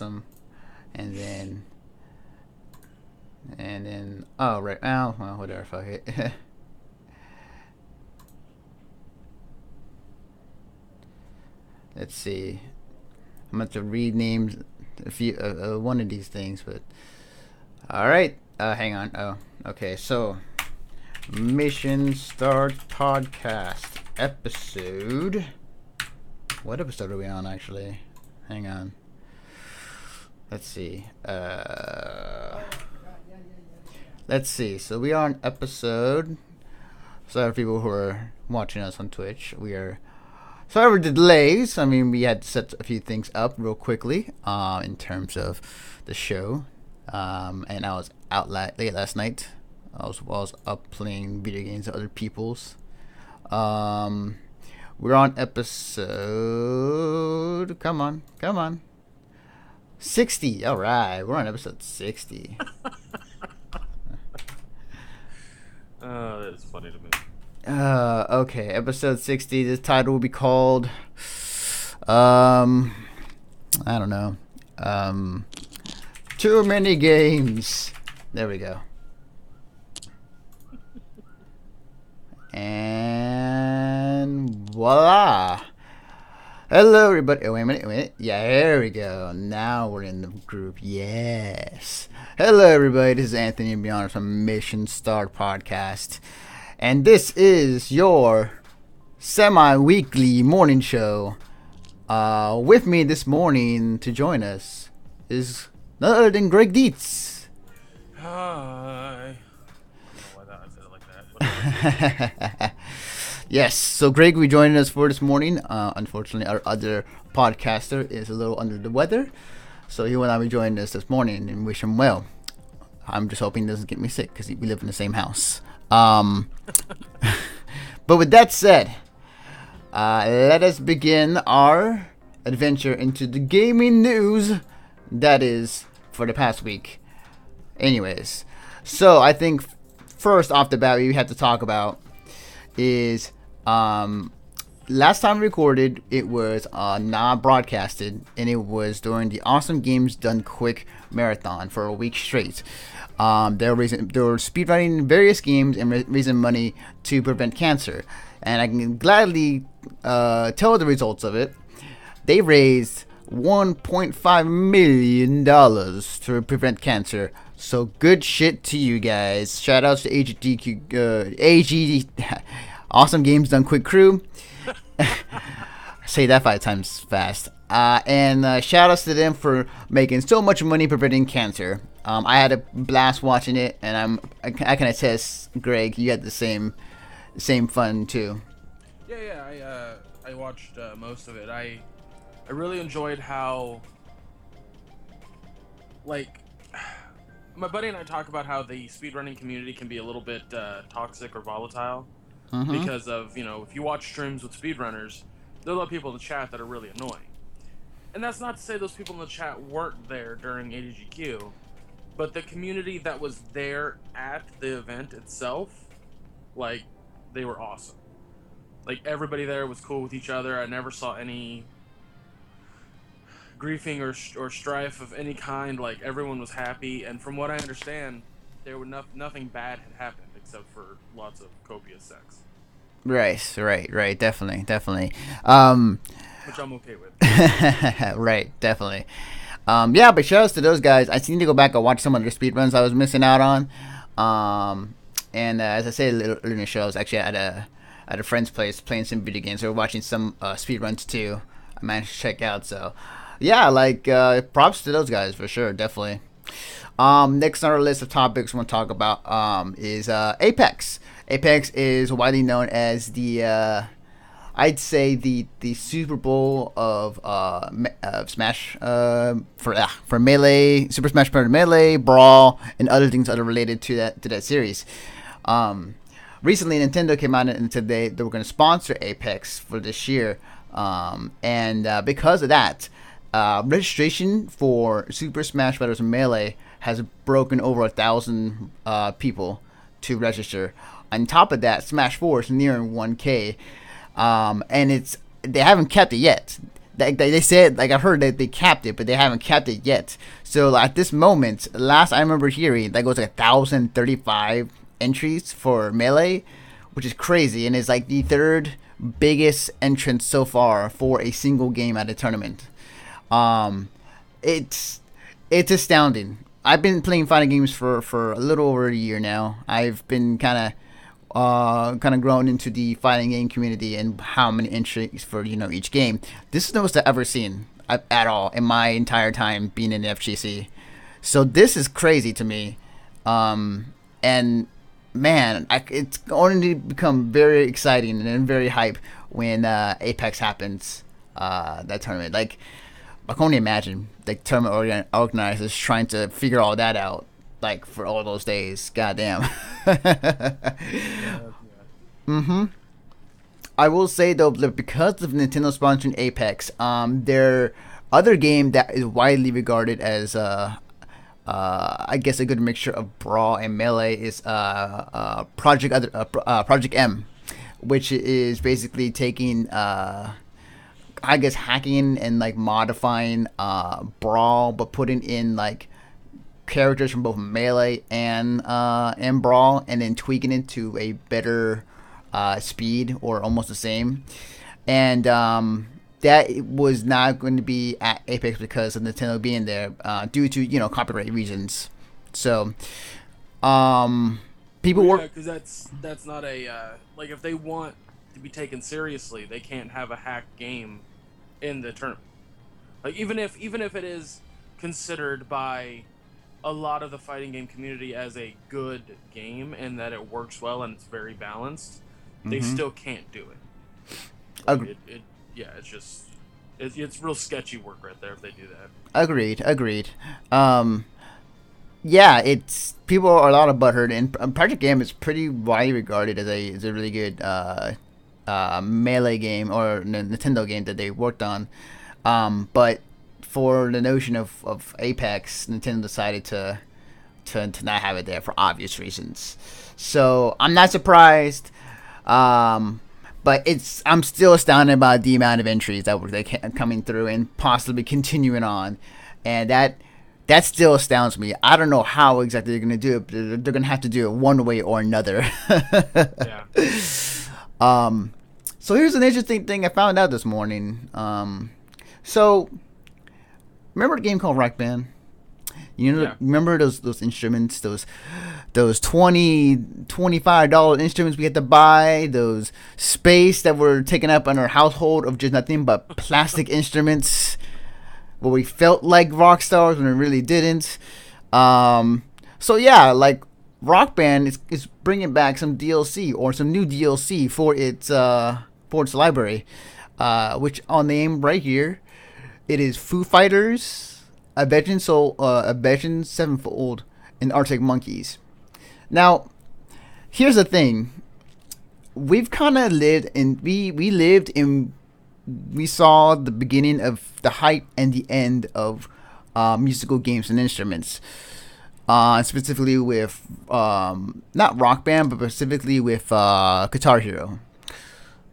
custom, and then oh right, oh well, whatever, fuck it. Let's see. I'm going to rename a few one of these things, but all right. Hang on. Oh, okay. So, Mission Start Podcast episode. What episode are we on, actually? Hang on. Let's see. Let's see. So we are on episode. Sorry, people who are watching us on Twitch. We are. Sorry for the delays. I mean, we had to set a few things up real quickly in terms of the show. And I was out late last night. I was up playing video games with other people's. We're on episode. Come on. 60. All right, we're on episode 60. That's funny to me. Okay, episode 60. This title will be called, I don't know, too many games. There we go. And voila. Hello, everybody. Oh, wait a minute. Yeah, there we go. Now we're in the group. Yes. Hello, everybody. This is Anthony Beyond from Mission Start Podcast. And this is your semi-weekly morning show. With me this morning to join us is none other than Greg Dietz. Hi. I don't know why I said it like that. Yes, so Greg will be joining us for this morning. Unfortunately, our other podcaster is a little under the weather, so he will not be joining us this morning, and wish him well. I'm just hoping he doesn't get me sick because we live in the same house. But with that said, let us begin our adventure into the gaming news that is for the past week. Anyways, so I think first off the bat we have to talk about is last time we recorded, it was not broadcasted, and it was during the Awesome Games Done Quick marathon for a week straight. They were speedrunning various games and raising money to prevent cancer, and I can gladly tell the results of it. They raised $1.5 million to prevent cancer. So good shit to you guys. Shout outs to AGDQ, Awesome Games Done Quick crew. Say that 5 times fast. And shout outs to them for making so much money preventing cancer. I had a blast watching it, and I can attest, Greg, you had the same fun too. Yeah. I watched most of it. I really enjoyed how, like, my buddy and I talk about how the speedrunning community can be a little bit toxic or volatile because of, if you watch streams with speedrunners, there are a lot of people in the chat that are really annoying. And that's not to say those people in the chat weren't there during AGDQ, but the community that was there at the event itself, like, they were awesome. Like, everybody there was cool with each other. I never saw any griefing or strife of any kind. Like, everyone was happy, and from what I understand, there were nothing bad had happened except for lots of copious sex. Right, definitely. Which I'm okay with. Right, definitely. Yeah, but shout outs to those guys. I need to go back and watch some of their speedruns I was missing out on. And as I said earlier in the show, I was actually at a friend's place playing some video games. They were watching some speedruns too. I managed to check out. So, yeah, like props to those guys for sure, definitely. Next on our list of topics we want to talk about is Apex. Apex is widely known as the I'd say the Super Bowl of Smash for Melee, Super Smash Bros. Melee, Brawl, and other things that are related to that series. Recently, Nintendo came out and said they were going to sponsor Apex for this year, and because of that, registration for Super Smash Bros. Melee has broken over 1,000 people to register. On top of that, Smash 4 is nearing 1K. And they haven't kept it yet. they said, like, I heard that they capped it, but they haven't capped it yet. So like, at this moment, last I remember hearing, that goes like 1,035 entries for Melee, which is crazy, and is like the third biggest entrance so far for a single game at a tournament. Um, it's astounding. I've been playing fighting games for a little over a year now. I've been kind of grown into the fighting game community and how many entries for each game. This is the most I've ever seen at all in my entire time being in the FGC. So this is crazy to me, and man, it's going to become very exciting and very hype when Apex happens. That tournament, like, I can only imagine the tournament organizers trying to figure all that out, like, for all those days. Goddamn. Mm-hmm. I will say though, that because of Nintendo sponsoring Apex, their other game that is widely regarded as I guess a good mixture of Brawl and Melee is Project M, which is basically taking I guess hacking and like modifying Brawl, but putting in like characters from both Melee and Brawl, and then tweaking it to a better speed or almost the same. And that was not going to be at Apex because of Nintendo being there due to copyright reasons. So people Yeah, were because that's not a like, if they want to be taken seriously, they can't have a hacked game in the tournament. Like, even if it is considered by a lot of the fighting game community as a good game and that it works well and it's very balanced, they still can't do it. Like, yeah, it's just it's real sketchy work right there if they do that. agreed. Yeah, it's people are a lot of butthurt, and Project M is pretty widely regarded as a really good Melee game or Nintendo game that they worked on. But for the notion of Apex, Nintendo decided to not have it there for obvious reasons. So I'm not surprised. But I'm still astounded by the amount of entries that were coming through and possibly continuing on, and that still astounds me. I don't know how exactly they're going to do it, but they're going to have to do it one way or another. Yeah. So here's an interesting thing I found out this morning. So remember a game called Rock Band? Yeah. Remember those instruments, those $25 instruments we had to buy, those space that were taken up in our household of just nothing but plastic instruments, where we felt like rock stars when we really didn't. So yeah, like, Rock Band is bringing back some DLC or some new DLC for its library, which I'll name right here. It is Foo Fighters, Avenged Sevenfold, and Arctic Monkeys. Now, here's the thing: we've kind of lived in we saw the beginning of the hype and the end of musical games and instruments. Specifically with not Rock Band, but specifically with Guitar Hero.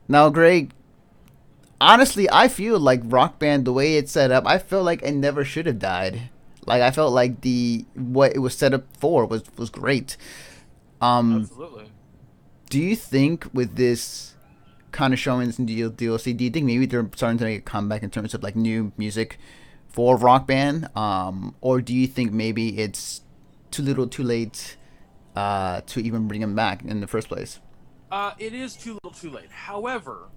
Now, Greg, honestly, I feel like Rock Band, the way it's set up, I feel like it never should have died. Like, I felt like what it was set up for was great. Absolutely. Do you think with this kind of showing this new DLC, do you think maybe they're starting to make a comeback in terms of like new music for Rock Band, or do you think maybe it's too little, too late to even bring them back in the first place? It is too little, too late. However,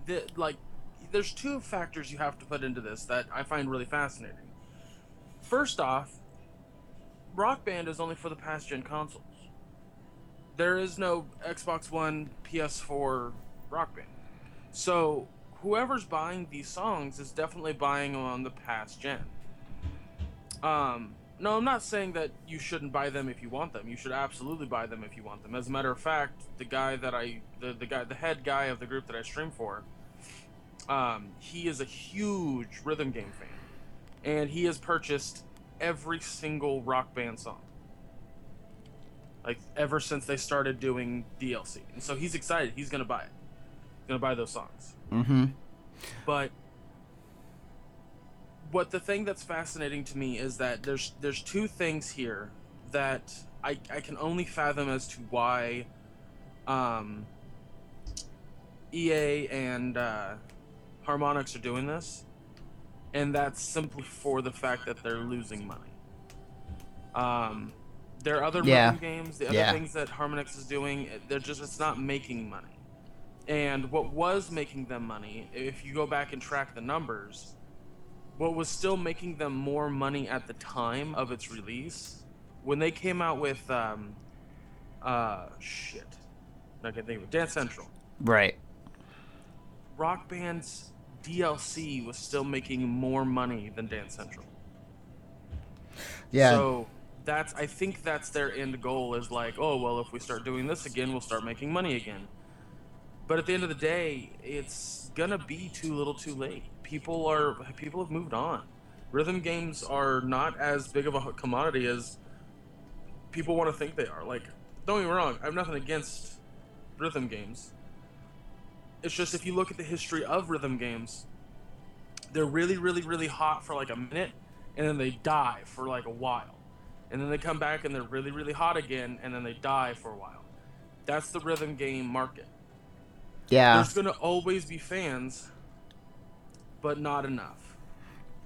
there's two factors you have to put into this that I find really fascinating. First off, Rock Band is only for the past gen consoles. There is no Xbox One, PS4 Rock Band. So whoever's buying these songs is definitely buying them on the past gen. No, I'm not saying that you shouldn't buy them if you want them. You should absolutely buy them if you want them. As a matter of fact, the head guy of the group that I stream for, he is a huge rhythm game fan, and he has purchased every single Rock Band song, like, ever since they started doing DLC. And so he's excited. He's gonna buy it. He's gonna buy those songs. Mm-hmm. But what the thing that's fascinating to me is that there's two things here that I can only fathom as to why um, EA and Harmonix are doing this, and that's simply for the fact that they're losing money. There are other Yeah. rhythm games, the other Yeah. things that Harmonix is doing, it's not making money. And what was making them money, if you go back and track the numbers, what was still making them more money at the time of its release, when they came out with shit, I can think of it, Dance Central. Right. Rock Band's DLC was still making more money than Dance Central. Yeah. So I think that's their end goal, is like, oh well, if we start doing this again, we'll start making money again. But at the end of the day, it's gonna be too little too late. People have moved on. Rhythm games are not as big of a commodity as people want to think they are. Like, don't get me wrong, I have nothing against rhythm games. It's just, if you look at the history of rhythm games, they're really, really, really hot for like a minute, and then they die for like a while. And then they come back and they're really, really hot again, and then they die for a while. That's the rhythm game market. Yeah. There's going to always be fans, but not enough.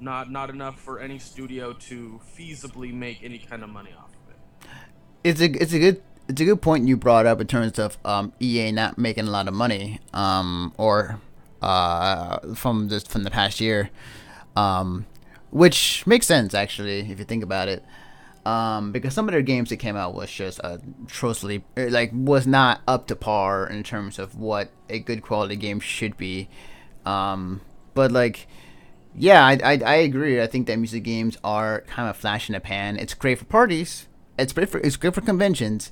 Not enough for any studio to feasibly make any kind of money off of it. It's a good point you brought up in terms of EA not making a lot of money, or from the past year, which makes sense actually if you think about it. Because some of their games that came out was just atrociously, like, was not up to par in terms of what a good quality game should be. But like, yeah, I agree. I think that music games are kind of flash in the pan. It's great for parties. It's great for conventions,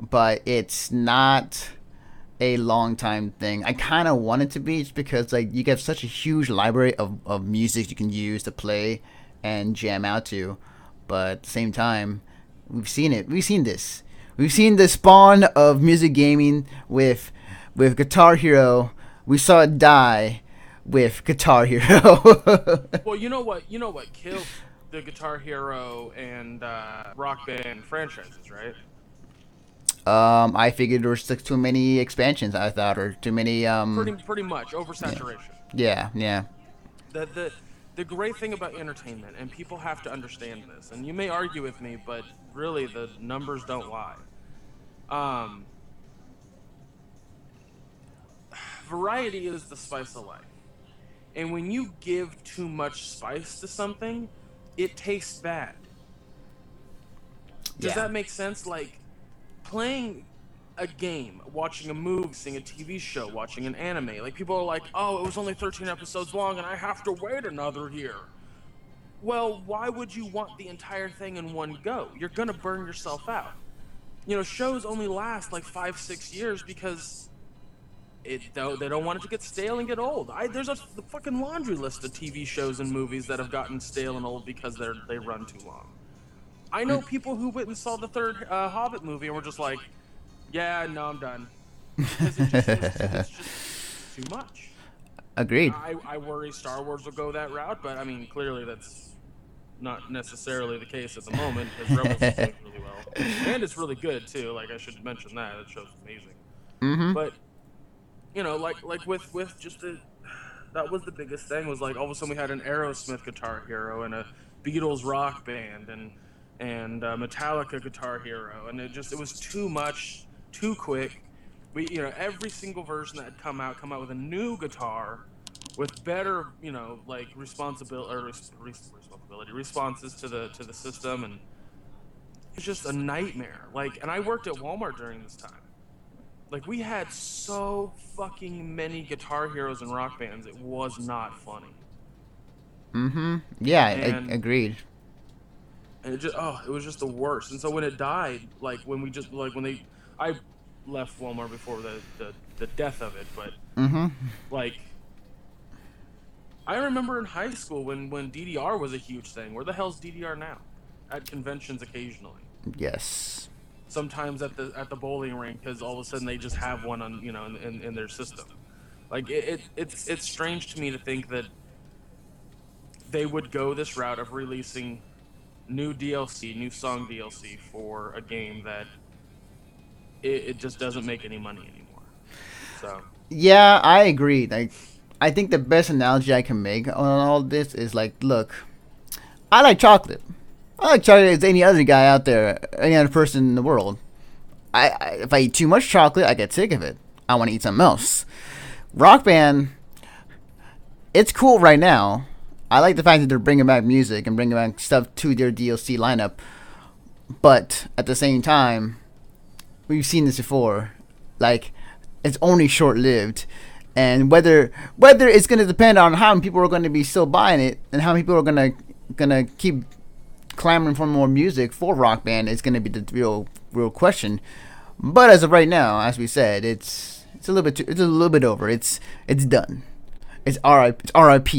but it's not a long time thing. I kind of want it to be, just because like you get such a huge library of music you can use to play and jam out to. But at the same time, we've seen it. We've seen this. We've seen the spawn of music gaming with Guitar Hero. We saw it die with Guitar Hero. Well, you know what killed the Guitar Hero and Rock Band franchises, right? I figured there was just too many expansions. I thought, or too many. Pretty much oversaturation. Yeah. Yeah. The great thing about entertainment, and people have to understand this, and you may argue with me, but really the numbers don't lie. Variety is the spice of life. And when you give too much spice to something, it tastes bad. Does that make sense? Like, playing a game, watching a movie, seeing a TV show, watching an anime. Like, people are like, oh, it was only 13 episodes long and I have to wait another year. Well, why would you want the entire thing in one go? You're gonna burn yourself out. You know, shows only last like 5-6 years because they don't want it to get stale and get old. There's a fucking laundry list of TV shows and movies that have gotten stale and old because they run too long. I know people who went and saw the third Hobbit movie and were just like, yeah, no, I'm done. Because it's just too much. Agreed. I worry Star Wars will go that route, but I mean, clearly that's not necessarily the case at the moment, because Rebels is doing really well. And it's really good, too. Like, I should mention that. That show's amazing. Mm-hmm. But, you know, like with just that was the biggest thing, was like all of a sudden we had an Aerosmith Guitar Hero and a Beatles rock band and Metallica Guitar Hero, and it was too much, too quick. Every single version that had come out with a new guitar with better, like responses to the system, and it's just a nightmare. Like, and I worked at Walmart during this time. Like, we had so fucking many Guitar Heroes and rock bands, it was not funny. Mm-hmm. Yeah, I agreed. And it was just the worst. And so when it died, like when I left Walmart before the death of it, but like, I remember in high school when DDR was a huge thing. Where the hell's DDR now? At conventions occasionally. Yes. Sometimes at the bowling rink, because all of a sudden they just have one on in their system. Like, it's strange to me to think that they would go this route of releasing new DLC, new song DLC for a game that it just doesn't make any money anymore. So Yeah, I agree. Like, I think the best analogy I can make on all this is like, look, I like chocolate. I like chocolate as any other guy out there, any other person in the world. If I eat too much chocolate, I get sick of it. I want to eat something else. Rock Band, it's cool right now. I like the fact that they're bringing back music and bringing back stuff to their DLC lineup. But at the same time, we've seen this before. Like, it's only short lived, and whether it's going to depend on how many people are going to be still buying it and how many people are gonna keep clamoring for more music for Rock Band is going to be the real question. But as of right now, as we said, it's a little bit over. It's done. It's RIP.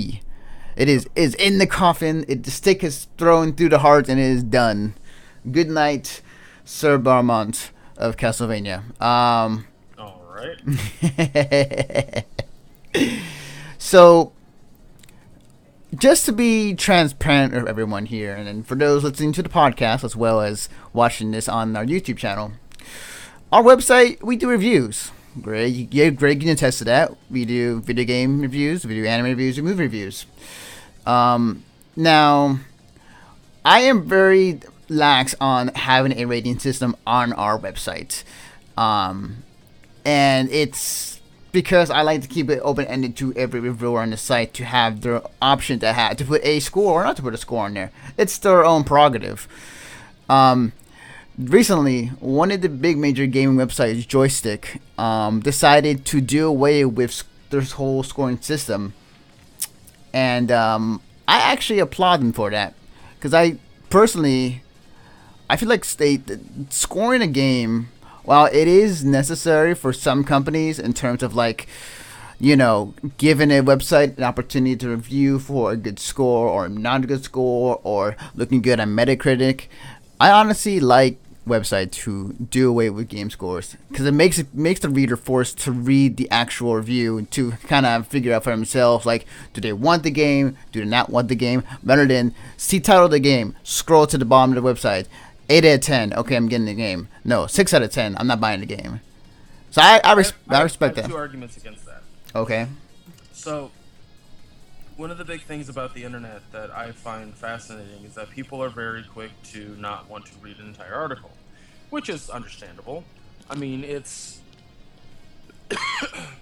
It is in the coffin. The stick is thrown through the heart and it is done. Good night, Sir Barmont of Castlevania. all right. So, just to be transparent with everyone here, and then for those listening to the podcast as well as watching this on our YouTube channel, our website, we do reviews. Greg can attest to that. We do video game reviews, we do anime reviews, we movie reviews. Now, I am very lax on having a rating system on our website. And it's because I like to keep it open-ended to every reviewer on the site to have their option to put a score or not to put a score on there. It's their own prerogative. Recently, one of the big major gaming websites, Joystick, decided to do away with their whole scoring system. And I actually applaud them for that. Because I feel like scoring a game, while it is necessary for some companies in terms of like, giving a website an opportunity to review for a good score or not a good score or looking good on Metacritic, I honestly like websites who do away with game scores because it makes the reader forced to read the actual review to kind of figure out for themselves, like, do they want the game, do they not want the game, rather than see title of the game, scroll to the bottom of the website, 8 out of 10, okay, I'm getting the game. No, 6 out of 10, I'm not buying the game. So I respect that. I have two arguments against that. Okay. So, one of the big things about the internet that I find fascinating is that people are very quick to not want to read an entire article, which is understandable. I mean, it's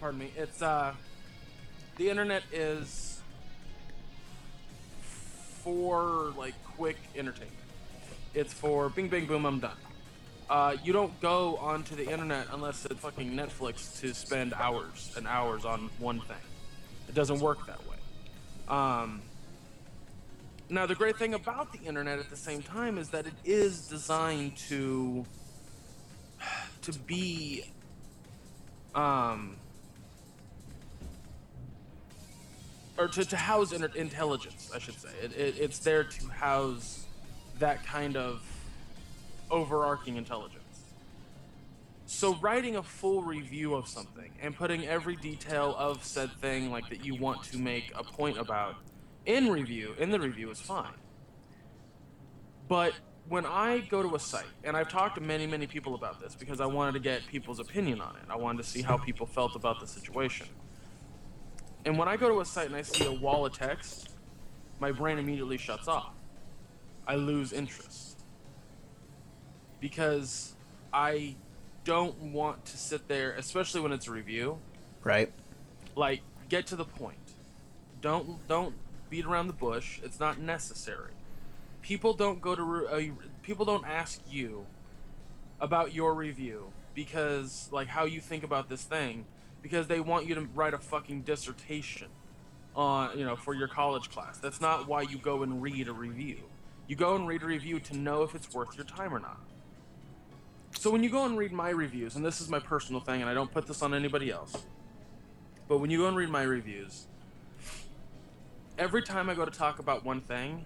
pardon me. It's the internet is for like quick entertainment. It's for bing bang boom, I'm done. You don't go onto the internet unless it's fucking Netflix to spend hours and hours on one thing. It doesn't work that way. Now, the great thing about the internet at the same time is that it is designed to be or to house intelligence, I should say. It's there to house that kind of overarching intelligence. So writing a full review of something and putting every detail of said thing like that you want to make a point about in the review is fine. But when I go to a site, and I've talked to many people about this because I wanted to get people's opinion on it. I wanted to see how people felt about the situation. And when I go to a site and I see a wall of text, my brain immediately shuts off. I lose interest. Because I don't want to sit there, especially when it's a review. Right. Like, get to the point. Don't beat around the bush. It's not necessary. People don't people don't ask you about your review because, like, how you think about this thing, because they want you to write a fucking dissertation on, for your college class. That's not why you go and read a review. You go and read a review to know if it's worth your time or not. So when you go and read my reviews, and this is my personal thing, and I don't put this on anybody else, but when you go and read my reviews, every time I go to talk about one thing,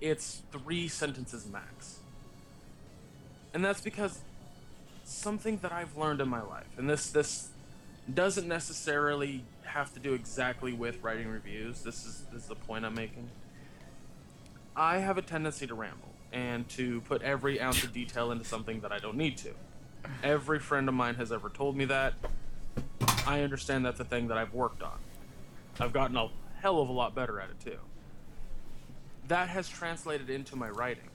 it's 3 sentences max. And that's because something that I've learned in my life, and this doesn't necessarily have to do exactly with writing reviews. This is the point I'm making. I have a tendency to ramble and to put every ounce of detail into something that I don't need to. Every friend of mine has ever told me that. I understand that's a thing that I've worked on. I've gotten a hell of a lot better at it too. That has translated into my writing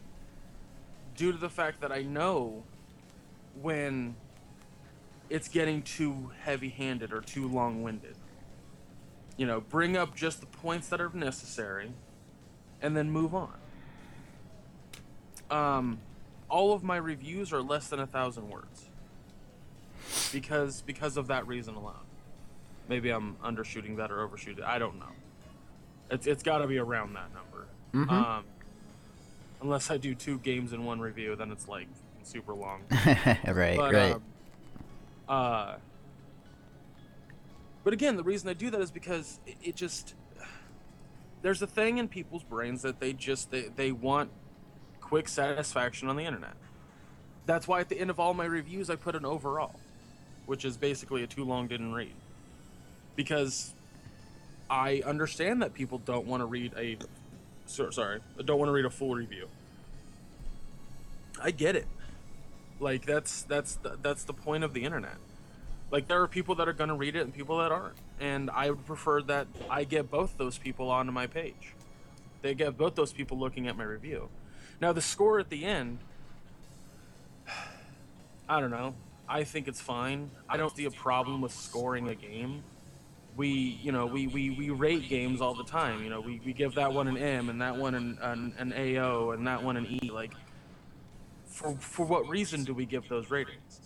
due to the fact that I know when it's getting too heavy-handed or too long-winded. You know, bring up just the points that are necessary and then move on. All of my reviews are less than 1,000 words because of that reason alone. Maybe I'm undershooting that or overshooting. I don't know. It's got to be around that number. Mm-hmm. Unless I do 2 games in one review, then it's like super long. Right. But again, the reason I do that is because it just, there's a thing in people's brains that they want quick satisfaction on the internet. That's why at the end of all my reviews I put an overall, which is basically a too long didn't read. Because I understand that people don't want to read don't want to read a full review. I get it. Like that's the point of the internet. Like there are people that are going to read it and people that aren't. And I would prefer that I get both those people onto my page. They get both those people looking at my review. Now the score at the end, I don't know. I think it's fine. I don't see a problem with scoring a game. We rate games all the time. You know, we give that one an M and that one an AO and that one an E. Like, for what reason do we give those ratings?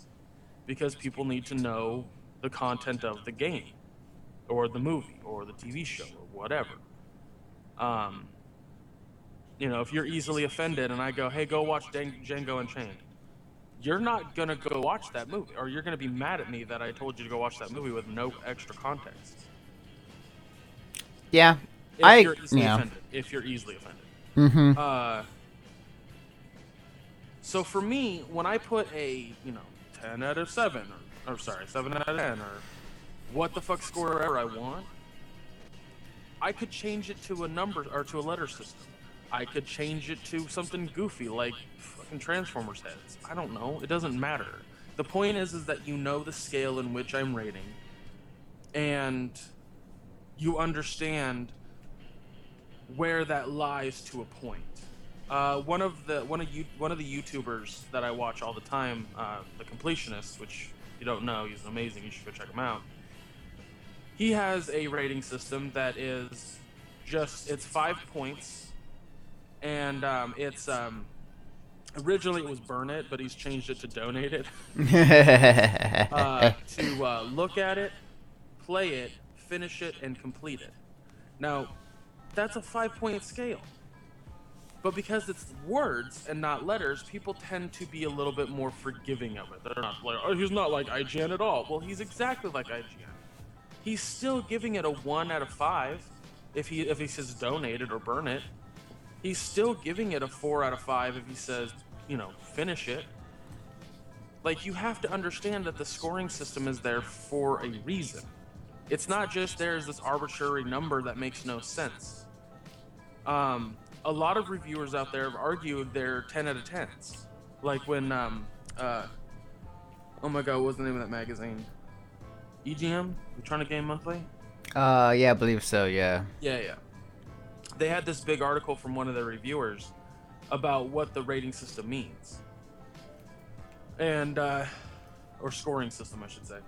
Because people need to know the content of the game, or the movie, or the TV show, or whatever. You know, if you're easily offended and I go, hey, go watch Django Unchained, you're not gonna go watch that movie, or you're gonna be mad at me that I told you to go watch that movie with no extra context. Yeah. If you're easily offended. Mm-hmm. So for me, when I put a 10 out of 7, or 7 out of 10, or what the fuck score ever I want, I could change it to a number or to a letter system. I could change it to something goofy like fucking Transformers heads. I don't know. It doesn't matter. The point is that you know the scale in which I'm rating, and you understand where that lies to a point. One of the YouTubers that I watch all the time, the Completionist, which if you don't know, he's amazing. You should go check him out. He has a rating system that is it's 5 points, and it's originally it was burn it, but he's changed it to donate it. To look at it, play it, finish it, and complete it. Now, that's a 5-point scale. But because it's words and not letters, people tend to be a little bit more forgiving of it. They're not like, oh, he's not like IGN at all. Well, he's exactly like IGN. He's still giving it a 1 out of 5 if he says donate it or burn it. He's still giving it a 4 out of 5 if he says, finish it. Like, you have to understand that the scoring system is there for a reason. It's not just there's this arbitrary number that makes no sense. A lot of reviewers out there have argued they're 10 out of 10s. Like when, oh my god, what was the name of that magazine? EGM? Electronic Game Monthly? Yeah, I believe so, yeah. Yeah. They had this big article from one of their reviewers about what the rating system means. And, or scoring system, I should say.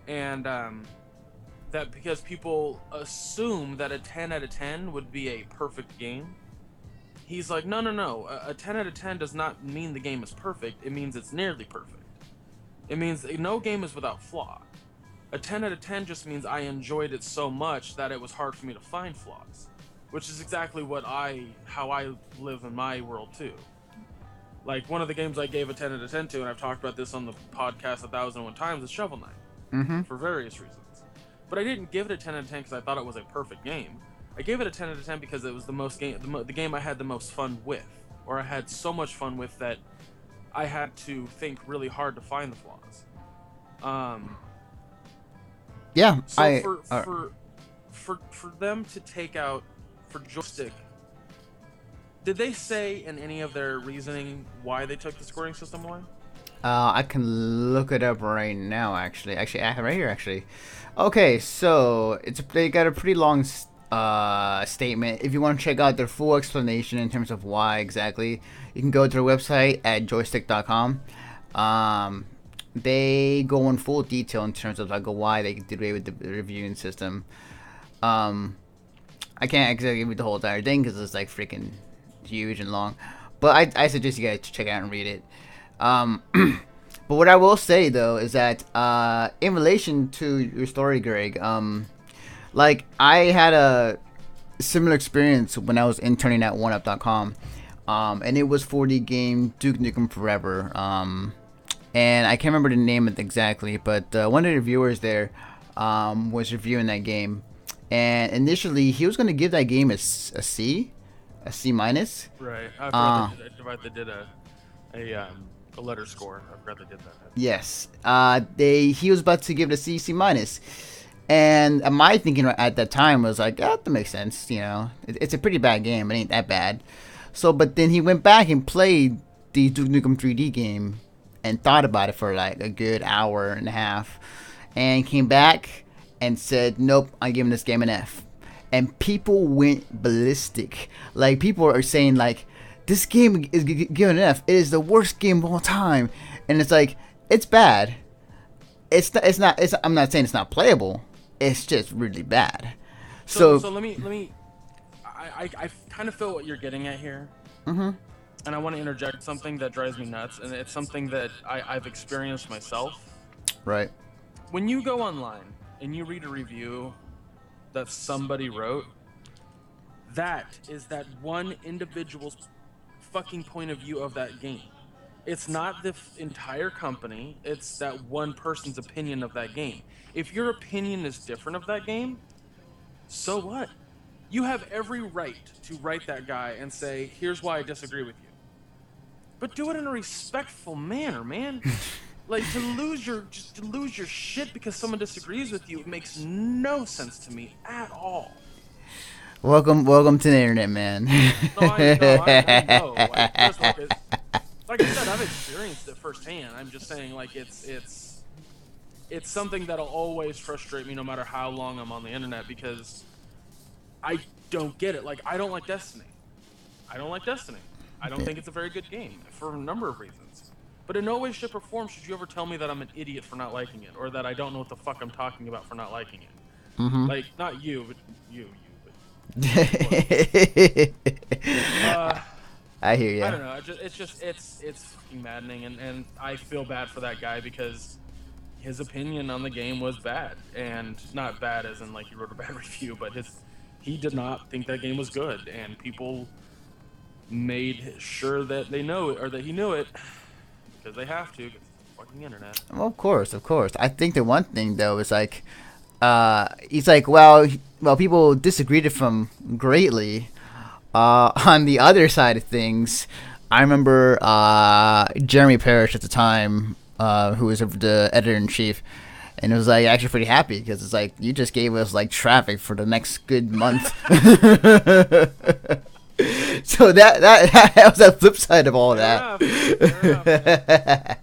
And, that because people assume that a 10 out of 10 would be a perfect game. He's like, no. A 10 out of 10 does not mean the game is perfect. It means it's nearly perfect. It means no game is without flaw. A 10 out of 10 just means I enjoyed it so much that it was hard for me to find flaws. Which is exactly how I live in my world too. Like, one of the games I gave a 10 out of 10 to, and I've talked about this on the podcast 1,001 times, is Shovel Knight. Mm-hmm. For various reasons. But I didn't give it a 10 out of 10 because I thought it was a perfect game. I gave it a 10 out of 10 because it was the game I had the most fun with. Or I had so much fun with that I had to think really hard to find the flaws. Yeah, so for them to take out, for Joystick Did they say in any of their reasoning why they took the scoring system away? I can look it up right now. Actually, I have it right here. Actually, okay. So they got a pretty long statement. If you want to check out their full explanation in terms of why exactly, you can go to their website at joystick.com. They go in full detail in terms of like why they did away with the reviewing system. I can't exactly read the whole entire thing because it's like freaking huge and long, but I suggest you guys check it out and read it. But what I will say though is that in relation to your story, Greg, like I had a similar experience when I was interning at oneup.com, and it was for the game Duke Nukem Forever. And I can't remember the name exactly, but one of the reviewers there was reviewing that game, and initially he was going to give that game a C minus. Right. I forgot they did a letter score. I forgot they did that. Yes. He was about to give it a C minus, and my thinking at that time was like, yeah, that makes sense. You know, it's a pretty bad game. It ain't that bad. So, but then he went back and played the Duke Nukem 3D game and thought about it for like a good hour and a half, and came back and said, nope, I'm giving this game an F. And people went ballistic. Like, people are saying like, this game is given an F. It is the worst game of all time. And it's like, it's bad. I'm not saying it's not playable. It's just really bad. So let me I kind of feel what you're getting at here. Mm-hmm. And I want to interject something that drives me nuts, and it's something that I've experienced myself. Right. When you go online and you read a review that somebody wrote, that is that one individual's fucking point of view of that game. It's not the entire company, it's that one person's opinion of that game. If your opinion is different of that game, so what? You have every right to write that guy and say, here's why I disagree with you. But do it in a respectful manner, man. Like, to lose your shit because someone disagrees with you makes no sense to me at all. Welcome to the internet, man. No, I know. Like I said, I've experienced it firsthand. I'm just saying, like, it's something that'll always frustrate me no matter how long I'm on the internet, because I don't get it. Like, I don't like Destiny. I don't think it's a very good game for a number of reasons. But in no way, shape, or form should you ever tell me that I'm an idiot for not liking it, or that I don't know what the fuck I'm talking about for not liking it. Mm-hmm. Like, not you, but you. I hear you. I don't know. It's fucking maddening, and I feel bad for that guy because his opinion on the game was bad, and not bad as in like he wrote a bad review, but he did not think that game was good, and people made sure that they know it, or that he knew it, because they have to. It's the fucking internet. Well, of course. I think the one thing though is like, he's like, well, people disagreed with him greatly. On the other side of things, I remember Jeremy Parrish at the time, who was the editor-in-chief, and it was like actually pretty happy because it's like, you just gave us like traffic for the next good month. So that was the flip side of all that. Fair enough.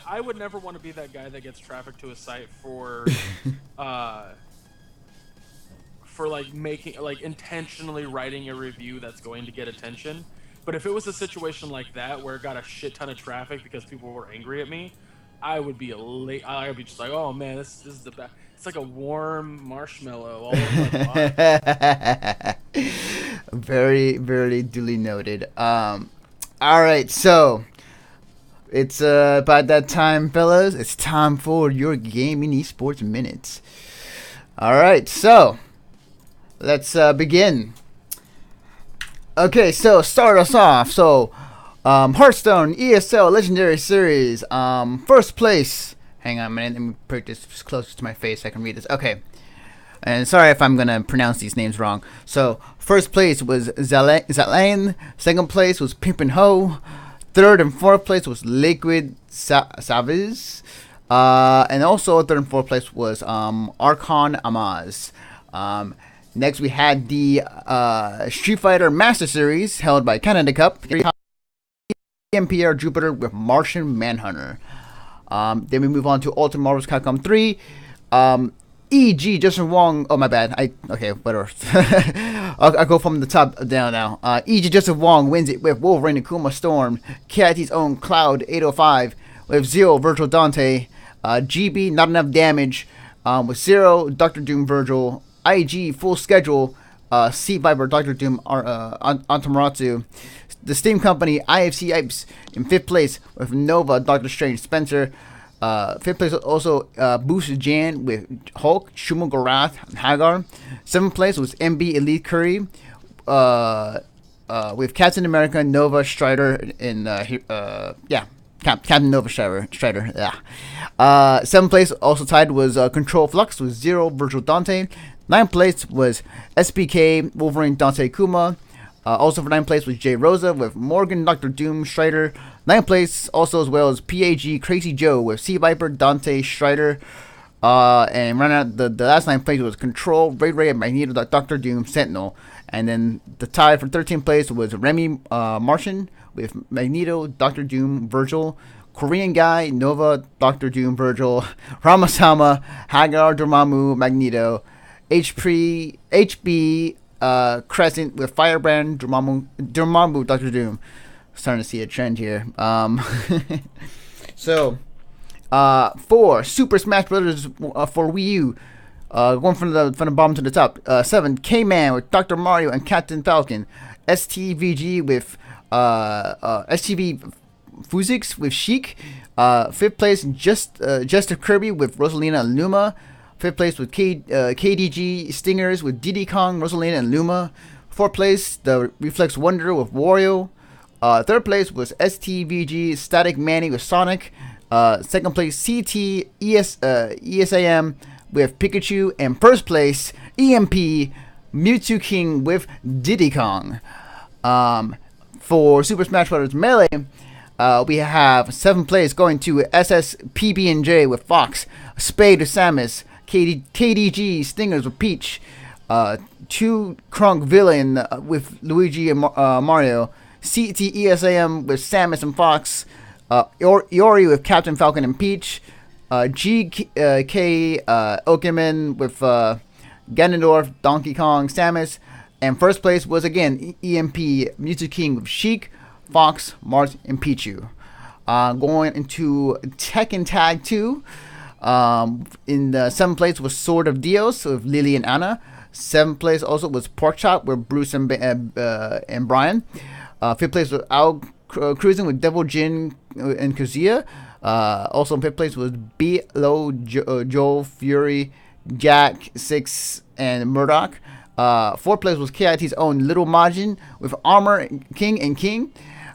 I would never want to be that guy that gets traffic to a site for like making, like, intentionally writing a review that's going to get attention. But if it was a situation like that where it got a shit ton of traffic because people were angry at me, I would be just like, oh man, this is the best. It's like a warm marshmallow all over my body. Very, very duly noted. All right, so it's about that time, fellas. It's time for your gaming esports minutes. All right, so let's begin. Okay, so start us off. So, Hearthstone ESL Legendary Series. First place. Hang on a minute. Let me put this closer to my face so I can read this. Okay. And sorry if I'm going to pronounce these names wrong. So, first place was Zalane. Second place was Pimpin' Ho. Third and fourth place was Liquid Saviz. And also third and fourth place was Archon Amaz. Next, we had the Street Fighter Master Series held by Canada Cup. Pierre Jupiter with Martian Manhunter. Then we move on to Ultimate Marvel's Capcom 3. E.G. Justin Wong. Oh, my bad. Okay, whatever. I'll go from the top down now. E.G. Justin Wong wins it with Wolverine Akuma Storm. KIT's own Cloud 805 with Zero Virtual Dante. GB Not Enough Damage with Zero Doctor Doom Virgil. IG Full Schedule. Sea Viper Doctor Doom Antomaratsu. The Steam Company IFC Ipes in 5th place with Nova Doctor Strange Spencer. 5th place also Boost Jan with Hulk, Shumagorath, and Hagar. 7th place was MB Elite Curry with Captain America, Nova, Strider, and Captain Nova Strider. Yeah. 7th place also tied was Control Flux with Zero Virtual Dante. 9th place was SPK Wolverine Dante Kuma. Also for 9th place was Jay Rosa with Morgan Doctor Doom Strider. 9th place also as well as PAG Crazy Joe with Sea Viper Dante Strider. And running out the last 9th place was Control Ray and Magneto Doctor Doom Sentinel. And then the tie for 13th place was Remy Martian with Magneto Doctor Doom Virgil. Korean Guy Nova Doctor Doom Virgil. Ramasama Hagar Dormammu Magneto. HB Crescent with Firebrand Dormammu Doctor Doom. Starting to see a trend here. So, 4 Super Smash Brothers for Wii U. Going from the bottom to the top. 7 K-Man with Dr. Mario and Captain Falcon. STVG with STV Fuzix with Sheik. 5th place Jester Kirby with Rosalina and Luma. 5th place with KDG Stingers with Diddy Kong, Rosalina, and Luma. 4th place, the Reflex Wonder with Wario. 3rd place was STVG Static Manny with Sonic. 2nd place, CT ESAM with Pikachu. And 1st place, EMP Mewtwo King with Diddy Kong. For Super Smash Bros. Melee, we have 7th place going to SSPB&J with Fox. Spade with Samus. KDG Stingers with Peach. 2 Krunk Villain with Luigi and Mario. CTESAM with Samus and Fox. Iori with Captain Falcon and Peach. GK Okeman with Ganondorf, Donkey Kong, Samus. And 1st place was again EMP Mewtwo King with Sheik, Fox, Mart, and Pichu. Going into Tekken Tag 2. In the 7th place was Sword of Dios with Lily and Anna. 7th place also was Pork Chop with Bruce and Brian. 5th place was Al Cruising with Devil Jin and Kazuya. Also in 5th place was B-Lo, Joel, Fury, Jack, 6, and Murdoch. 4th place was KIT's own Little Majin with Armor King and King.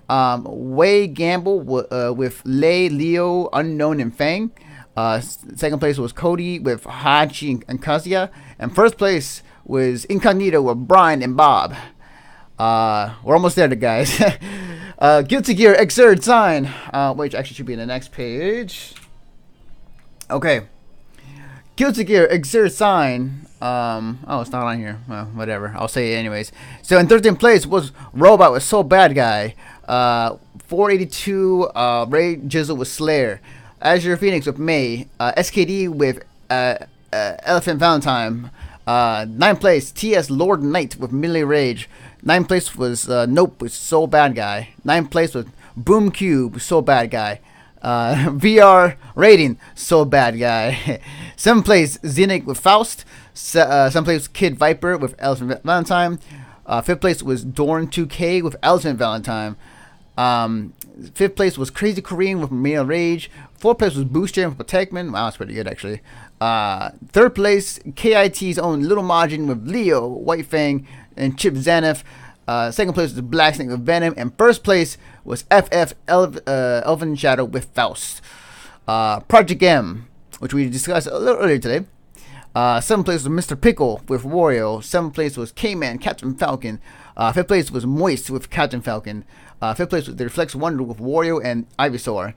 Wei Gamble with Lei, Leo, Unknown, and Fang. 2nd place was Cody with Hachi and Kazuya. And 1st place was Incognito with Brian and Bob. We're almost there, guys. Guilty Gear Xrd Sign, which actually should be in the next page. Okay. Guilty Gear Xrd Sign. Oh, it's not on here. Well, whatever. I'll say it anyways. So in 13th place was Robot with So Bad Guy. 482 Ray Jizzle with Slayer. Azure Phoenix with May. SKD with Elephant Valentine. 9th place, TS Lord Knight with Melee Rage. 9th place was Nope with So Bad Guy. 9th place was Boom Cube with So Bad Guy. VR Rating, So Bad Guy. 7th place, Xenic with Faust. 7th place, Kid Viper with Elephant Valentine. 5th place was Dorn 2K with Elephant Valentine. 5th place was Crazy Korean with Melee Rage. 4th place was Booster with Protectman. Wow, that's pretty good actually. 3rd place, KIT's own Little Majin with Leo, White Fang, and Chip Zaneth. 2nd place was Black Snake with Venom. And 1st place was FF Elven Shadow with Faust. Project M, which we discussed a little earlier today. 7th place was Mr. Pickle with Wario. 7th place was K-Man, Captain Falcon. 5th place was Moist with Captain Falcon. 5th place was The Reflex Wonder with Wario and Ivysaur.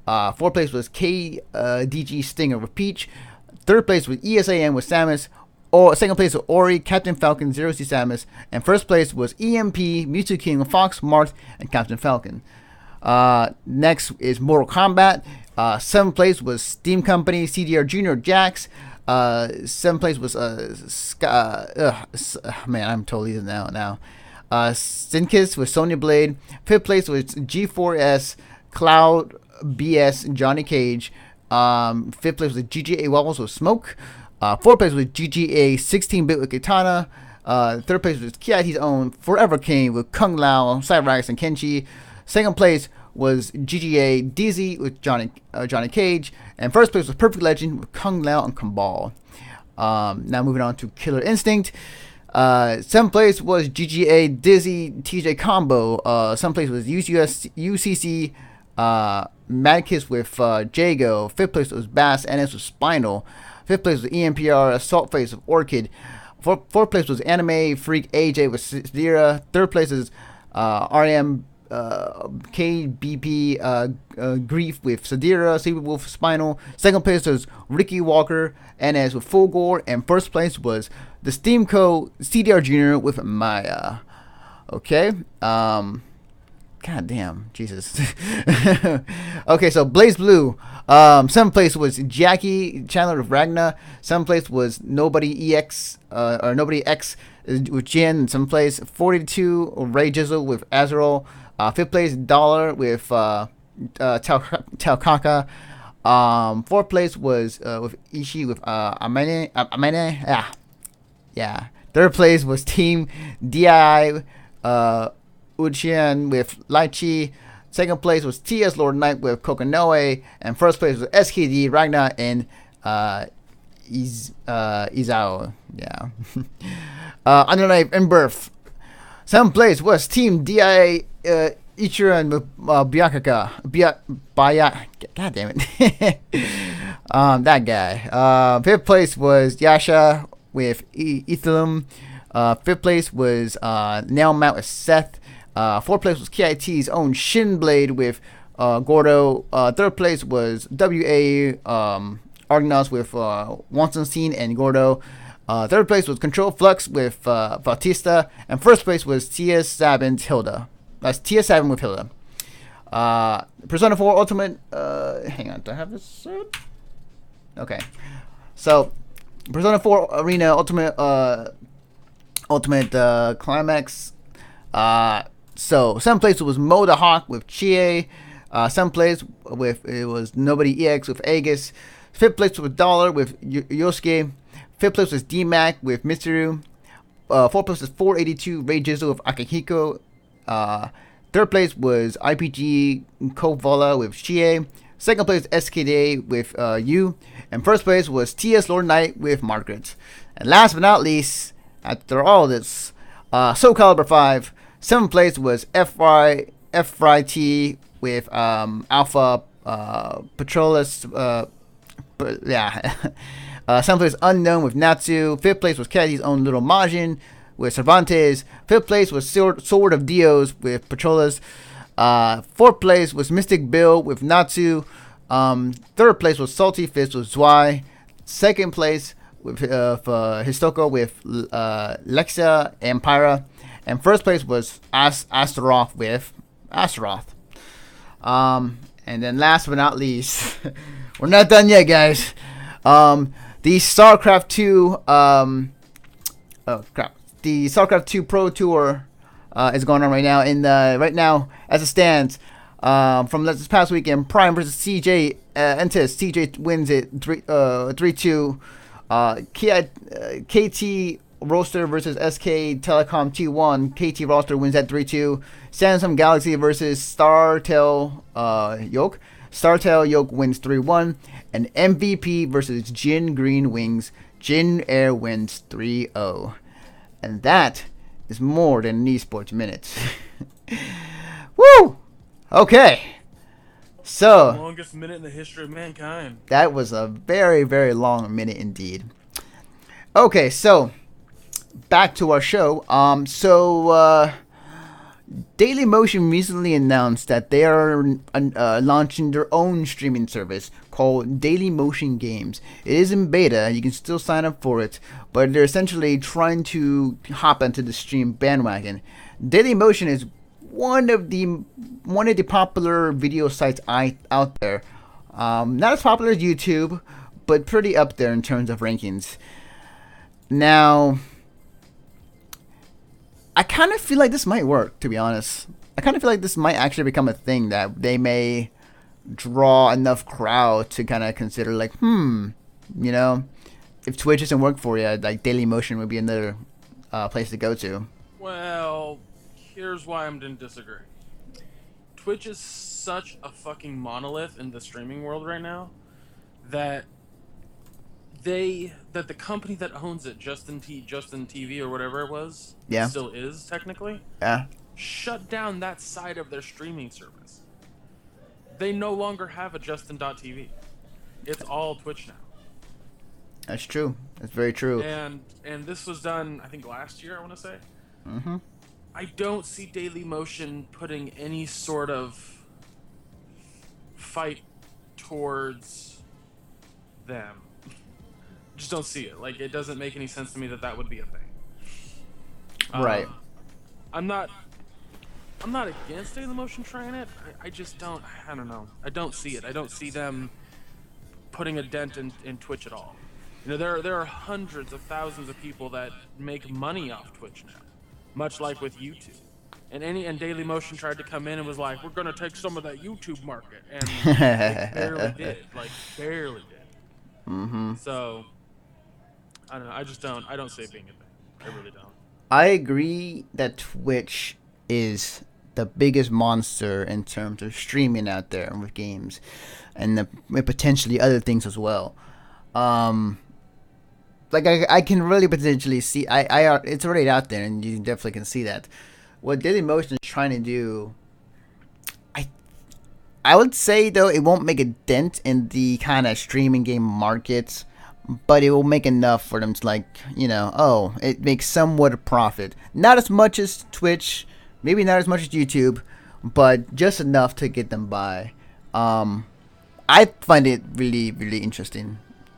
4th place was KDG Stinger with Peach. 3rd place was ESAN with Samus. second place was Ori, Captain Falcon, Zero C Samus, and first place was EMP, Mewtwo King, Fox, Marth, and Captain Falcon. Next is Mortal Kombat. Seventh place was Steam Company, CDR Junior, Jax. Seventh place was man, I'm totally now. Sinkiss with Sonya Blade. Fifth place was G4S, Cloud, BS, Johnny Cage. Fifth place was GGA Wobbles with Smoke. Fourth place was GGA 16-bit with Katana. Third place was KIT's own Forever King with Kung Lao, Cyrax, and Kenshi. Second place was GGA DZ with Johnny Cage. And first place was Perfect Legend with Kung Lao and Kambal. Now moving on to Killer Instinct. Seventh place was GGA Dizzy TJ Combo. Seventh place was UCC Madkiss with Jago. Fifth place was Bass NS with Spinal. Fifth place was EMPR Assault Face with Orchid. Fourth place was Anime Freak AJ with Sidira. Third place is RM KBP Grief with Sadira, Secret Wolf Spinal. Second place was Ricky Walker NS with Full Gore. And first place was the Steamco CDR Jr. with Maya. Okay. God damn, Jesus. Okay, so Blaze Blue. Seventh place was Jackie Chandler with Ragna. Seventh place was Nobody EX or Nobody X with Jin. Seventh place 42 Ray Jizzle with Azrael. Fifth place Dollar with Taukaka. Fourth place was with Ishii with Amane. Yeah. Third place was Team DI Uchian with Lychee. Second place was TS Lord Knight with Kokonoe. And first place was SKD Ragnar and Izao. Yeah. Underknife and Birth. Seventh place was Team DI Ichiran with Baya. God damn it. That guy. Fifth place was Yasha with Ethelum. Fifth place was Nail Mount with Seth. Fourth place was KIT's own Shinblade with Gordo. Third place was WA Argonauts with Wansenstein and Gordo. Third place was Control Flux with Bautista. And first place was TS Sabin's Hilda. That's TS Sabin with Hilda. Persona 4 Ultimate. Hang on, do I have this? Okay. So, Persona 4 Arena Ultimate Climax. So, seventh place was Mo the Hawk with Chie. Seventh place it was Nobody EX with Aegis. Fifth place was Dollar with Yosuke. Fifth place was D-Mac with Mitsuru. Fourth place was 482 Ray Jizzle with Akihiko. Third place was IPG Kovala with Chie. Second place SKD with Yu. And first place was TS Lord Knight with Margaret. And last but not least, after all this, Soul Calibur 5. Seventh place was FYT with Alpha Patrolus. Seventh place Unknown with Natsu. Fifth place was Caddy's own Little Majin with Cervantes. Fifth place was Sword of Dios with Patrolus. Fourth place was Mystic Bill with Natsu. Third place was Salty Fist with Zwei. Second place with Histoko with Lexia and Pyra. And first place was Astaroth with Astaroth. And then last but not least, we're not done yet, guys. The StarCraft 2 the StarCraft 2 Pro Tour is going on right now. And right now, as it stands, from this past weekend, Prime versus CJ Entis. CJ wins it 3-2. KT Roster versus SK Telecom T1. KT Roster wins at 3-2. Samsung Galaxy versus StarTel Yoke. StarTel Yoke wins 3-1. And MVP versus Jin Green Wings. Jin Air wins 3-0. And that is more than an esports minute. Woo! Okay. So, the longest minute in the history of mankind. That was a very, very long minute indeed. Okay, so back to our show. Dailymotion recently announced that they are launching their own streaming service called Daily Motion Games. It is in beta. You can still sign up for it, but they're essentially trying to hop onto the stream bandwagon. Daily Motion is one of the popular video sites out there. Not as popular as YouTube, but pretty up there in terms of rankings. Now, I kind of feel like this might work, to be honest. I kind of feel like this might actually become a thing that they may draw enough crowd to kind of consider, like, if Twitch doesn't work for you, like Daily Motion would be another place to go to. Well, here's why I'm going to disagree. Twitch is such a fucking monolith in the streaming world right now that the company that owns it, Justin TV or whatever it was, still is technically, shut down that side of their streaming service. They no longer have a Justin.tv. It's all Twitch now. That's true. That's very true. And this was done, I think, last year, I want to say. Mm-hmm. I don't see Dailymotion putting any sort of fight towards them. Just don't see it. Like, it doesn't make any sense to me that would be a thing. Right. I'm not against Dailymotion trying it. I just don't. I don't know. I don't see it. I don't see them putting a dent in Twitch at all. There are hundreds of thousands of people that make money off Twitch now, much like with YouTube. And Dailymotion tried to come in and was like, we're gonna take some of that YouTube market, and it barely did. Like, barely did. Mm-hmm. So I don't know. I don't see it being a thing. I really don't. I agree that Twitch is the biggest monster in terms of streaming out there with games, and potentially other things as well. Like I can really potentially see. It's already out there, and you definitely can see that. What Dailymotion is trying to do, I would say though, it won't make a dent in the kind of streaming game market, but it will make enough for them to it makes somewhat of profit. Not as much as Twitch, maybe not as much as YouTube, but just enough to get them by. I find it really, really interesting,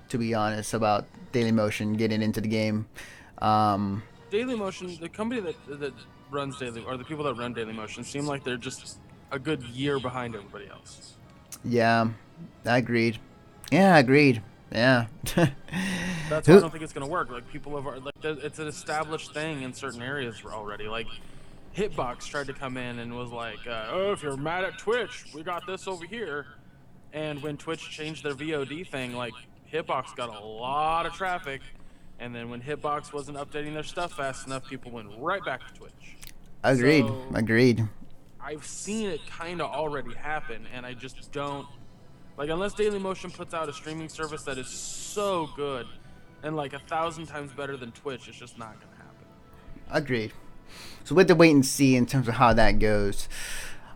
to be honest, about Dailymotion getting into the game. Dailymotion, the company that runs or the people that run Dailymotion, seem like they're just a good year behind everybody else. Yeah, I agreed. Yeah. That's why I don't think it's gonna work. Like, people have it's an established thing in certain areas already. Like, Hitbox tried to come in and was like, if you're mad at Twitch, we got this over here. And when Twitch changed their VOD thing, like, Hitbox got a lot of traffic, and then when Hitbox wasn't updating their stuff fast enough, people went right back to Twitch. Agreed. I've seen it kind of already happen, and I just don't like, unless Dailymotion puts out a streaming service that is so good and like 1,000 times better than Twitch, it's just not gonna happen. Agreed. So we have to wait and see in terms of how that goes.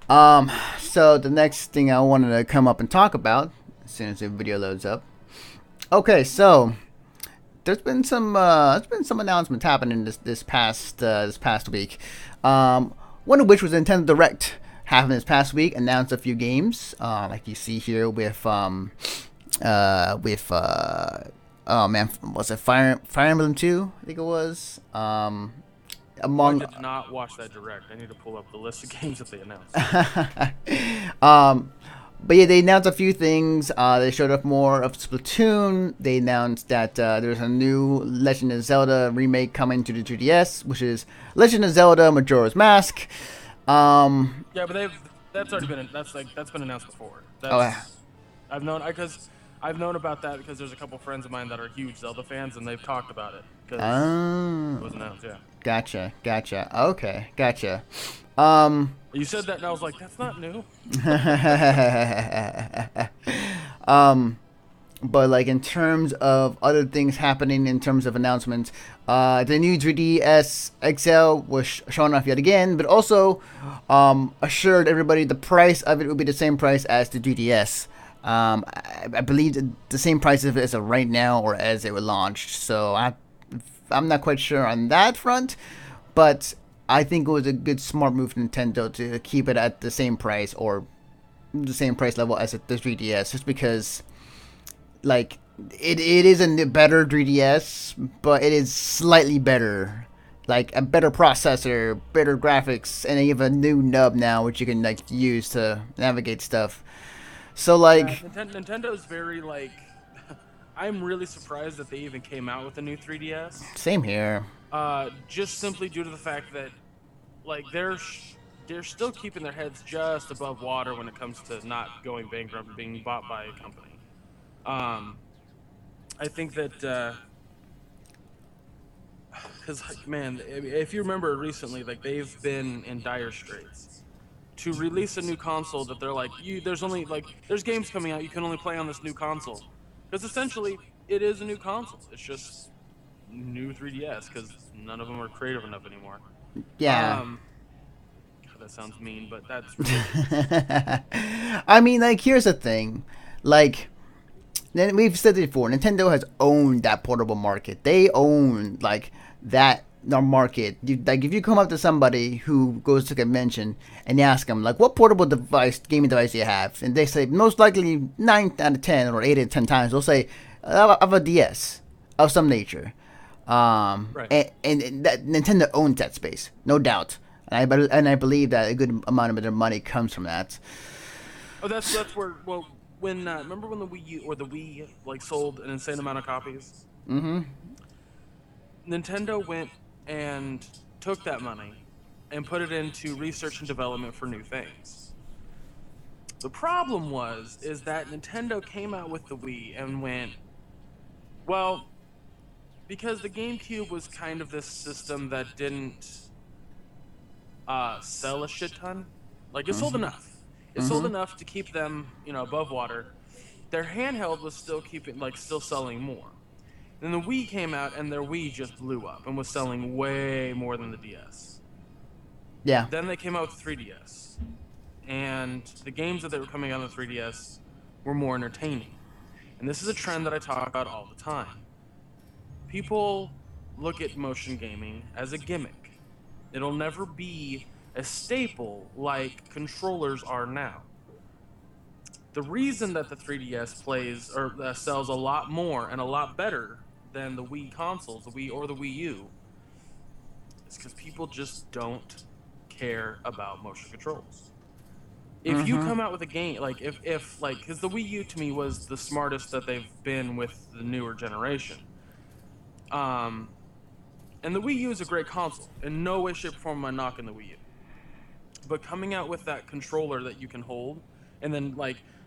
So the next thing I wanted to come up and talk about as soon as the video loads up. Okay, so there's been some announcements happening this past week. One of which was Nintendo Direct, happened this past week. Announced a few games, like you see here with was it Fire Emblem 2? I think it was. I did not watch that Direct. I need to pull up the list of games that they announced. But yeah, they announced a few things. They showed up more of Splatoon. They announced that there's a new Legend of Zelda remake coming to the 3DS, which is Legend of Zelda Majora's Mask. Yeah, but that's been announced before. I've known about that because there's a couple friends of mine that are huge Zelda fans, and they've talked about it. It was announced, yeah. Gotcha. Okay, gotcha. You said that, and I was like, that's not new. But like in terms of other things happening, in terms of announcements, the new 3DS XL was shown off yet again, but also assured everybody the price of it would be the same price as the 3DS. I believe the same price of it as of right now or as it was launched. So I'm not quite sure on that front, but I think it was a good smart move from Nintendo to keep it at the same price or the same price level as the 3DS, just because like it is a better 3DS, but it is slightly better. Like a better processor, better graphics, and you have a new nub now which you can like use to navigate stuff. So Yeah, like, Nintendo's very like. I'm really surprised that they even came out with a new 3DS. same here. Just simply due to the fact that like they're still keeping their heads just above water when it comes to not going bankrupt or being bought by a company. Um, I think that because like, man, if you remember recently, like they've been in dire straits to release a new console that they're like, there's only like there's games coming out you can only play on this new console because essentially it is a new console. It's just new 3DS because none of them are creative enough anymore. Yeah. Um, God, that sounds mean, but that's ridiculous. I mean, like, here's the thing. Like, then we've said it before. Nintendo has owned that portable market. They own like that the market. Like, if you come up to somebody who goes to a convention and you ask them like, "What portable gaming device do you have?" and they say most likely 9 out of 10 or 8 out of 10 times they'll say, "I have a DS of some nature." Right. And that Nintendo owns that space, no doubt. And I believe that a good amount of their money comes from that. Oh, that's where. Well, when remember when the Wii U or the Wii like sold an insane amount of copies? Mm-hmm. Nintendo went and took that money and put it into research and development for new things. The problem is that Nintendo came out with the Wii and went, well, because the GameCube was kind of this system that didn't sell a shit ton. Like it sold Mm-hmm. enough. It sold Mm-hmm. enough to keep them, above water. Their handheld was still still selling more. Then the Wii came out and their Wii just blew up and was selling way more than the DS. Yeah. Then they came out with the 3DS. And the games that they were coming out on the 3DS were more entertaining. And this is a trend that I talk about all the time. People look at motion gaming as a gimmick. It'll never be a staple like controllers are now. The reason that the 3DS plays or sells a lot more and a lot better than the Wii consoles, the Wii or the Wii U, is because people just don't care about motion controls. If you Mm-hmm. come out with a game like if like because the Wii U to me was the smartest that they've been with the newer generation. Um, and the Wii U is a great console. In no way, shape, or form am I knocking the Wii U. But coming out with that controller that you can hold, and then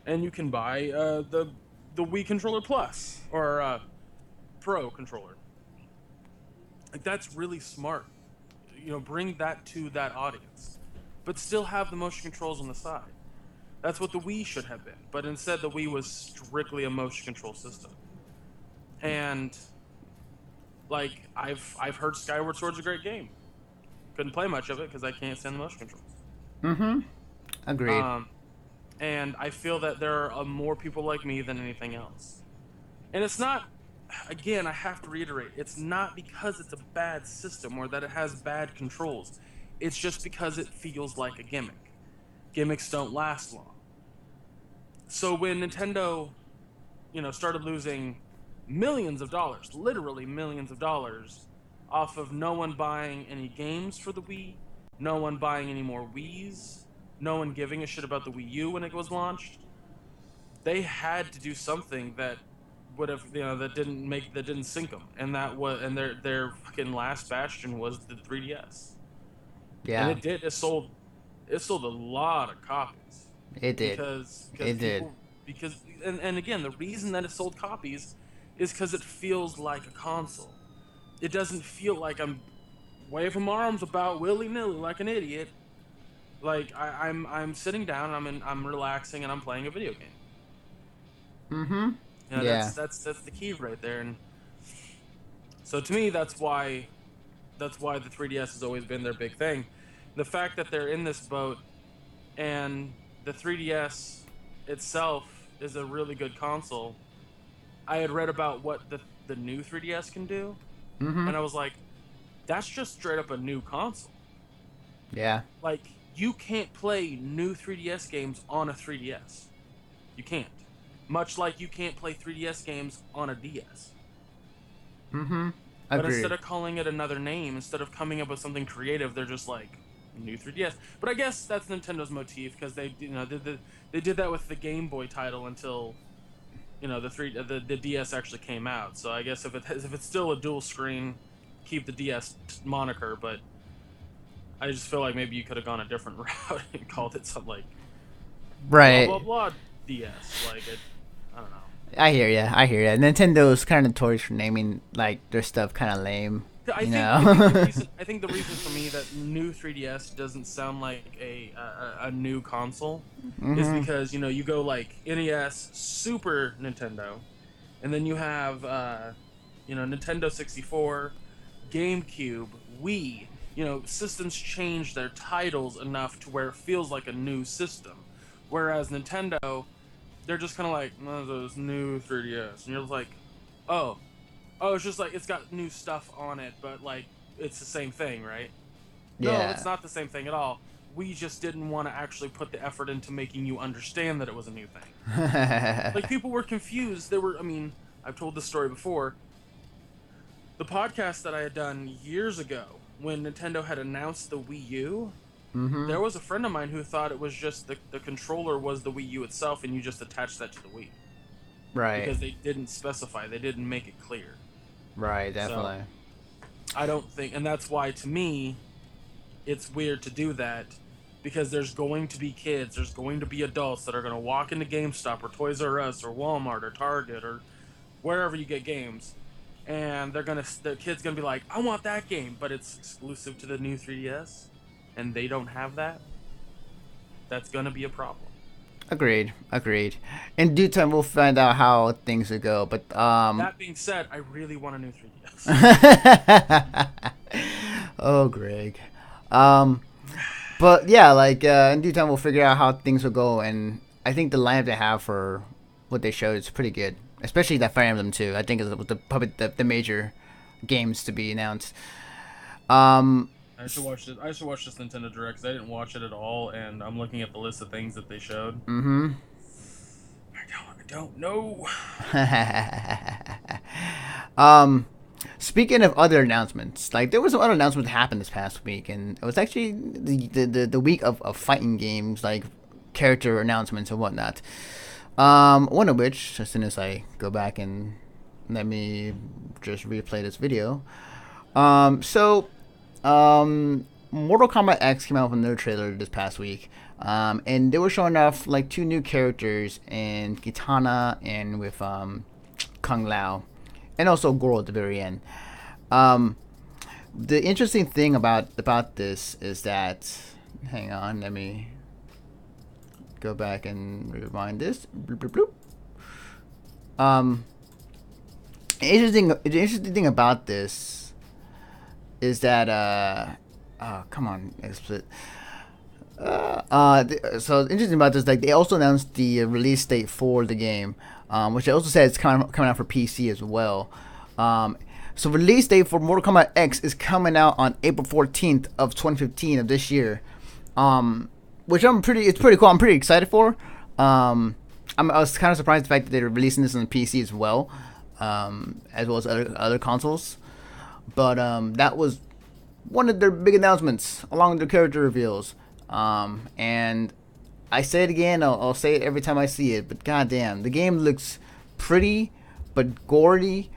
and you can buy the Wii controller Plus or Pro controller. Like that's really smart. Bring that to that audience, but still have the motion controls on the side. That's what the Wii should have been. But instead, the Wii was strictly a motion control system. And like I've heard Skyward Sword's a great game. Couldn't play much of it because I can't stand the motion controls. Mm-hmm. Agreed. Um, and I feel that there are more people like me than anything else. And it's not, again, I have to reiterate, it's not because it's a bad system or that it has bad controls. It's just because it feels like a gimmick. Gimmicks don't last long. So when Nintendo, started losing millions of dollars, literally millions of dollars, off of no one buying any games for the Wii, no one buying any more Wiis, no one giving a shit about the Wii U when it was launched, they had to do something that would have that didn't sink them, and their fucking last bastion was the 3DS, and Yeah. it sold a lot of copies It did. because It did. people because and again the reason that it sold copies is because it feels like a console. It doesn't feel like I'm waving my arms about willy nilly like an idiot. Like I'm sitting down, I'm relaxing, and I'm playing a video game. Mm-hmm. Yeah. That's the key right there. And so to me, that's why the 3DS has always been their big thing. The fact that they're in this boat and the 3DS itself is a really good console. I had read about what the new 3DS can do, Mm-hmm. and I was like, that's just straight up a new console. Yeah. Like you can't play new 3DS games on a 3DS. You can't. Much like you can't play 3DS games on a DS. Mm-hmm. But Agreed. instead of calling it another name, instead of coming up with something creative, they're just like new 3DS. But I guess that's Nintendo's motif because they they did that with the Game Boy title until the DS actually came out. So I guess if it's still a dual screen, keep the DS moniker. But I just feel like maybe you could have gone a different route and called it something like blah blah Right. blah DS. Like it, I don't know. I hear ya. I hear ya. Nintendo's kind of notorious for naming like their stuff kind of lame. I You think know. the reason for me that new 3DS doesn't sound like a new console is Mm-hmm. because you go like NES, Super Nintendo, and then you have Nintendo 64, GameCube, Wii. Systems change their titles enough to where it feels like a new system, whereas Nintendo, they're just kind of like, no, those new 3DS, and you're like, oh. Oh, it's just like it's got new stuff on it, but like it's the same thing, right? No, it's Yeah. not the same thing at all. We just didn't want to actually put the effort into making you understand that it was a new thing. Like people were confused. I've told this story before. The podcast that I had done years ago when Nintendo had announced the Wii U, Mm-hmm. there was a friend of mine who thought it was just the controller was the Wii U itself and you just attached that to the Wii. Right. Because they didn't specify, they didn't make it clear. Right. So, Definitely. I don't think, and that's why to me, it's weird to do that because there's going to be kids, there's going to be adults that are going to walk into GameStop or Toys R Us or Walmart or Target or wherever you get games, and the kid's gonna be like, I want that game, but it's exclusive to the new 3DS, and they don't have that. That's gonna be a problem. Agreed. Agreed. In due time, we'll find out how things will go. But That being said, I really want a new 3DS. oh, Greg. Um, but yeah, like in due time, we'll figure out how things will go, and I think the lineup they have for what they showed is pretty good, especially that Fire Emblem 2. I think is probably the major games to be announced. Um, I should watch this. I should watch this Nintendo Direct because I didn't watch it at all, and I'm looking at the list of things that they showed. mm-hmm. I don't know. um, speaking of other announcements, like there was some other announcements that happened this past week, and it was actually the week of fighting games, like character announcements and whatnot. One of which, as soon as I go back and let me just replay this video. Mortal Kombat X came out with another trailer this past week. And they were showing off like two new characters in Kitana and with Kung Lao, and also Goro at the very end. The interesting thing about this is that, hang on, let me go back and rewind this. Bloop, bloop, bloop. The interesting thing about this is that oh, come on, explicit. So interesting about this, like they also announced the release date for the game, which they also said it's coming out for PC as well. So release date for Mortal Kombat X is coming out on April 14th of 2015 of this year, which it's pretty cool. I'm pretty excited for. I was kind of surprised the fact that they're releasing this on the PC as well as other consoles. But that was one of their big announcements, along with their character reveals. And I say it again, I'll say it every time I see it, but goddamn, the game looks pretty, but gory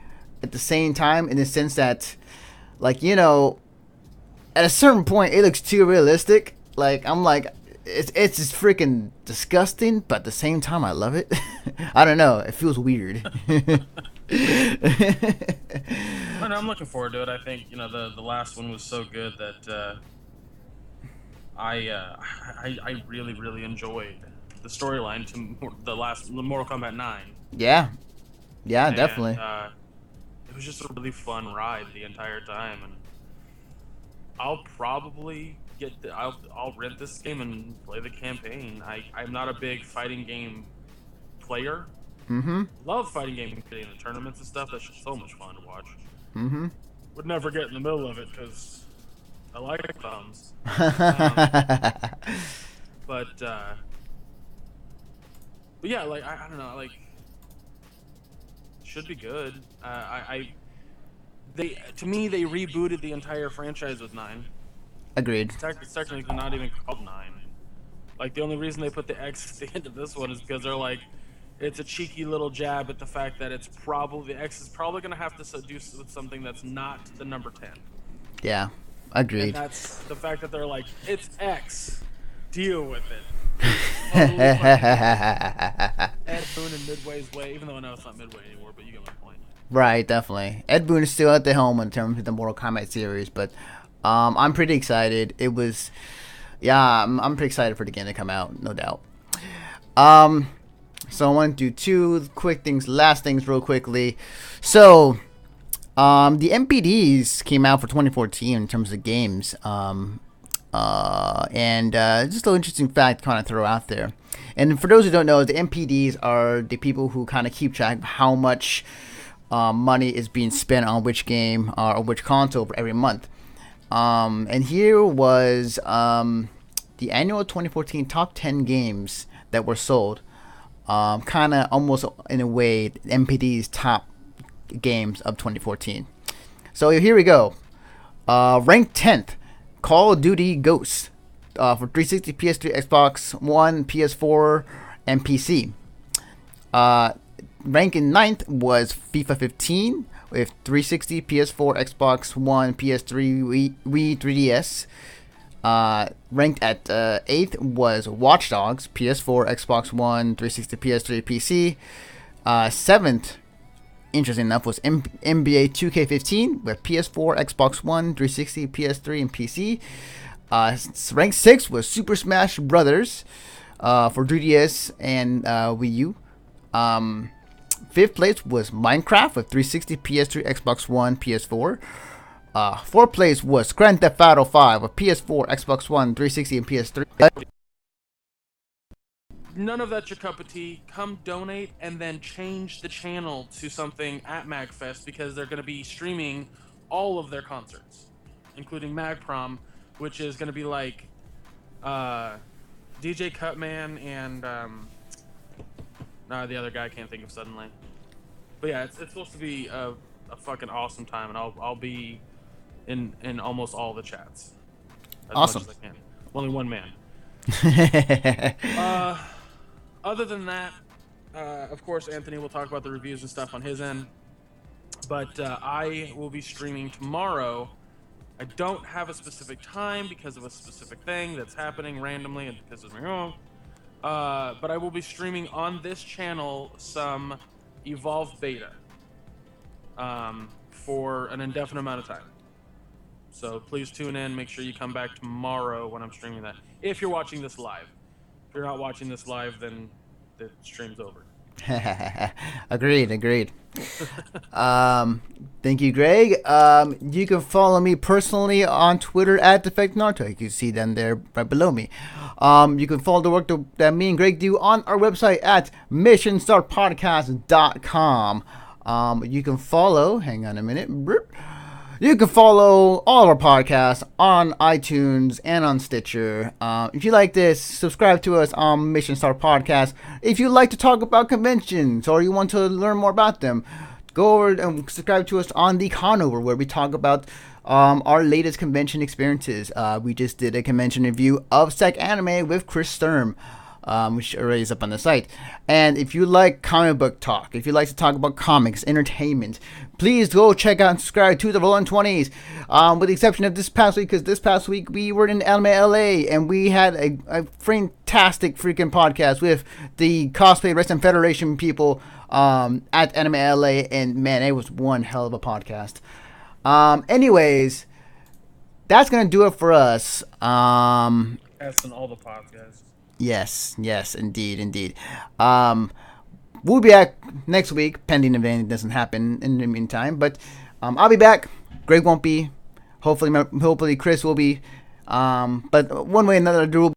at the same time, in the sense that, like, at a certain point, it looks too realistic. Like, I'm like, it's just freaking disgusting, but at the same time, I love it. I don't know, it feels weird. I'm looking forward to it. I think the last one was so good that I really really enjoyed the storyline to the Mortal Kombat 9. Yeah, And, definitely. It was just a really fun ride the entire time, and I'll probably I'll rent this game and play the campaign. I'm not a big fighting game player. Mm-hmm. Love fighting game in the tournaments and stuff. That's just so much fun to watch. Mm-hmm. Would never get in the middle of it because I like thumbs. But yeah, like I don't know, like should be good. To me, they rebooted the entire franchise with 9. Agreed. It's technically not even called 9. Like, the only reason they put the X at the end of this one is because they're like, it's a cheeky little jab at the fact that the X is probably going to have to do with something that's not the number 10. Yeah, agreed. And that's the fact that they're like, it's X. Deal with it. Ed Boon and Midway's way, even though I know it's not Midway anymore, but you get my point. Right, definitely. Ed Boon is still at the helm in terms of the Mortal Kombat series, but I'm pretty excited. I'm pretty excited for the game to come out, no doubt. So I want to do 2 quick things, last things real quickly. So, the MPDs came out for 2014 in terms of games. And just a little interesting fact to kind of throw out there. And for those who don't know, the MPDs are the people who kind of keep track of how much money is being spent on which game or which console for every month. And here was the annual 2014 top 10 games that were sold. Kind of almost in a way MPD's top games of 2014. So here we go. Ranked 10th, Call of Duty Ghosts for 360, PS3, Xbox One, PS4, and PC. Ranking 9th was FIFA 15 with 360, PS4, Xbox One, PS3, Wii 3DS. Ranked at 8th was Watch Dogs, PS4, Xbox One, 360, PS3, PC. 7th, interesting enough, was NBA 2K15 with PS4, Xbox One, 360, PS3, and PC. Ranked 6th was Super Smash Brothers for 3DS and Wii U. 5th place was Minecraft with 360, PS3, Xbox One, PS4. 4th place was Grand Theft Auto 5 with PS4, Xbox One, 360, and PS3. None of that's your cup of tea. Come donate and then change the channel to something at MagFest because they're going to be streaming all of their concerts, including MagProm, which is going to be like DJ Cutman and the other guy I can't think of suddenly. But yeah, it's supposed to be a fucking awesome time, and I'll be in almost all the chats. Awesome. Much as I can. Only one man. Other than that, of course, Anthony will talk about the reviews and stuff on his end. But I will be streaming tomorrow. I don't have a specific time because of a specific thing that's happening randomly and pisses me off. But I will be streaming on this channel some Evolved Beta for an indefinite amount of time. So please tune in. Make sure you come back tomorrow when I'm streaming that. If you're watching this live. If you're not watching this live, then the stream's over. Agreed. Thank you, Greg. You can follow me personally on Twitter at DefectNaruto. You can see them there right below me. You can follow the work that me and Greg do on our website at missionstartpodcast.com. You can follow, hang on a minute. You can follow all of our podcasts on iTunes and on Stitcher. If you like this, subscribe to us on Mission Start Podcast. If you like to talk about conventions or you want to learn more about them, go over and subscribe to us on the Conover, where we talk about our latest convention experiences. We just did a convention review of Sec Anime with Chris Sturm, which already is up on the site. And if you like comic book talk, if you like to talk about comics, entertainment, please go check out and subscribe to the Rolling 20s. With the exception of this past week, because this past week we were in Anime LA and we had a fantastic freaking podcast with the Cosplay Wrestling Federation people at Anime LA, and man, it was one hell of a podcast. Anyways, that's gonna do it for us. That's in all the podcasts. Yes, indeed. We'll be back next week, pending if anything doesn't happen in the meantime. But I'll be back. Greg won't be. Hopefully Chris will be. But one way or another, there will